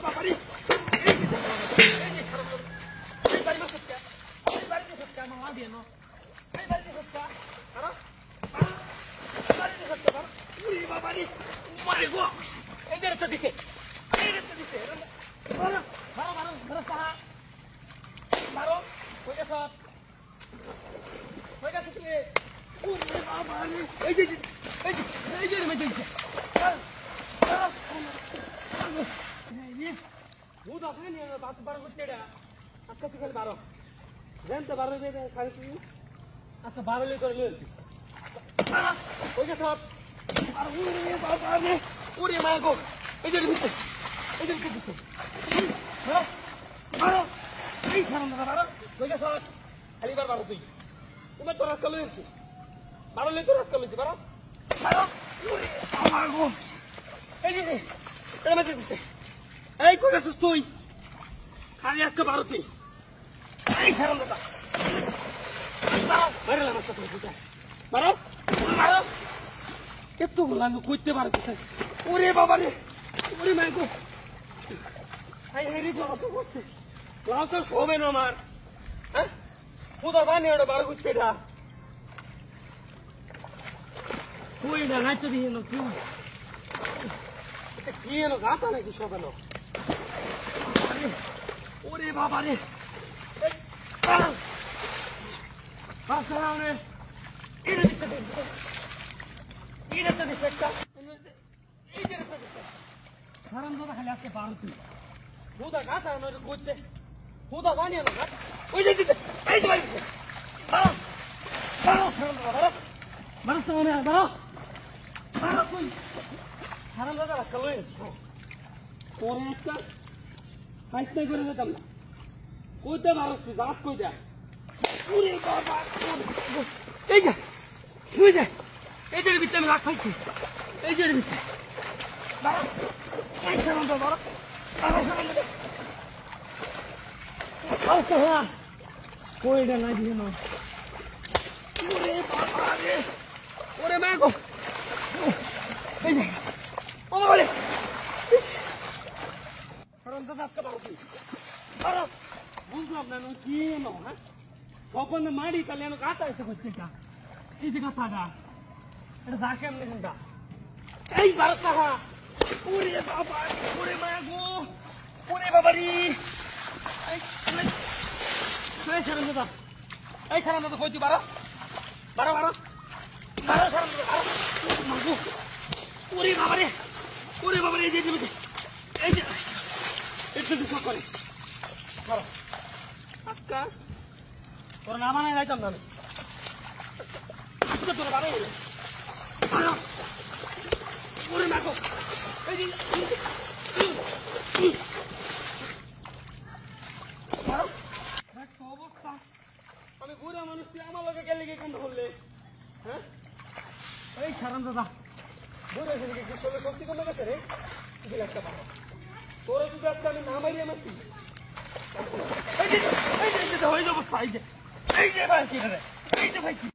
বাবারে এই যে খারাপ এই বাড়ি মাছ সত্যা এই বাড়িতে সত্যা আমার মা দিয়ে না এই বাড়িতে সত্যা আরে বাড়িতে সত্যা উই বাবারে মারে গো এই যে তো দিছে মারো মারো মারো মারো সাহা মারো কই গেছ কই গেছ তুমি উই বাবারে এই যে এই যে মেজে ভূত আছে নি বাস বার করতে এটা আজকে তুই খালি বারো জানতে বারো দিয়ে খালি তুই আজকে বারো লিয়ে করে নিয়ে ওই যে সব ওরে মা গো এই যে ভিতরে এই যে ভিতরে বারো এই সামনে বারো ওই যে সব খালি বারো তুই তোমার তো রাস্তা লয়েছি বারো লিয়ে তো রাস্তা লয়েছি বারো বারো আমার গো এই যে এটা মেজে দিচ্ছে এই কই গেছিস তুই খালি আজকে বারো তুই এই সারাম দাদা মারলাম আজকে তুই বুঝা মারো মারো এতগুলো আমি কইতে পারতেছে ওরে বাবা রে ওরে মাই গো এই হেরি কত করছে ক্লাস তো শোবে না আমার হ্যাঁ কোথা বানিয়ে ওটা বার করছে এটা কই না নাই তো দিয়ে কেউ কি এলো গাতা নাকি শোবে না ওরে বাবা রে খালি আজকে বারোটি হুদা গাতা করতে হুদা বানিয়ে না ওই যে দিতে এই তো বাড়িতে বারো বারো বারো তো মনে হয় বারো বারো তুই হারাম দাদা রাখা লয়েছি পরে একটা হাইস্তাই করে যেতাম না কইতে পারস তুই যাস কই যা ওরে বাবা এই যা শুয়ে যা এই যে ভিতরে আমি রাখ পাইছি এই যে ভিতরে বাবা এই সামনে তো বাবা বাবা সামনে আও তো হ্যাঁ কইটা নাই দিয়ে না ওরে বাবা রে ওরে মা গো এই যে ও বলে কারণ তো আজকে বারো তুই বারো বুঝলাম না কি এলো হ্যাঁ কখন মারি তাহলে এনো গাতা এসে করছে এটা এই যে গাথাটা এটা যা কেমন কোনটা এই বারো টাকা ওরে বাবা ওরে মায়া গো ওরে বাবারি এই সারাম দাদা এই সারাম দাদা কই তুই বারো বারো বারো বারো সারাম দাদা মাগো ওরে বাবারে এই যে এই যে একটু দুঃখ করে বারো আজকা তোর না মানে যাইতাম না আজকে তোর বারো হলো ওরে মাগো এই যে অবস্থা আমি বুড়া মানুষ তুই আমার লোকে গেলে গিয়ে কেন বললে হ্যাঁ এই সারাম দাদা বুড়া শক্তি কমে গেছে রে একটা পাবো তোরা যদি আজকে আমি না মারি আমার কি এই যে হয়ে যাবো এই যে ভাই